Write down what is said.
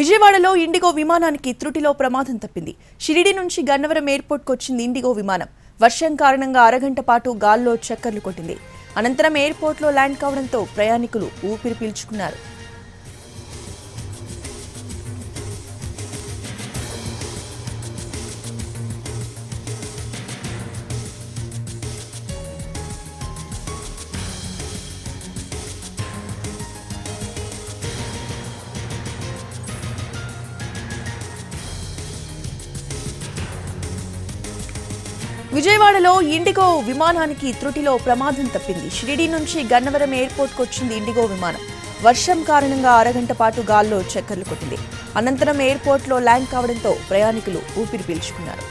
విజయవాడలో ఇండిగో విమానానికి త్రుటిలో ప్రమాదం తప్పింది. షిరిడి నుంచి గన్నవరం ఎయిర్పోర్ట్కు వచ్చింది ఇండిగో విమానం. వర్షం కారణంగా అరగంట పాటు గాల్లో చక్కర్లు కొట్టింది. అనంతరం ఎయిర్పోర్ట్లో ల్యాండ్ కావడంతో ప్రయాణికులు ఊపిరి పీల్చుకున్నారు. విజయవాడలో ఇండిగో విమానానికి త్రుటిలో ప్రమాదం తప్పింది. షిరిడి నుంచి గన్నవరం ఎయిర్పోర్ట్కు వచ్చింది ఇండిగో విమానం. వర్షం కారణంగా అరగంట పాటు గాల్లో చక్కర్లు కొట్టింది. అనంతరం ఎయిర్పోర్ట్లో ల్యాండ్ కావడంతో ప్రయాణికులు ఊపిరి పీల్చుకున్నారు.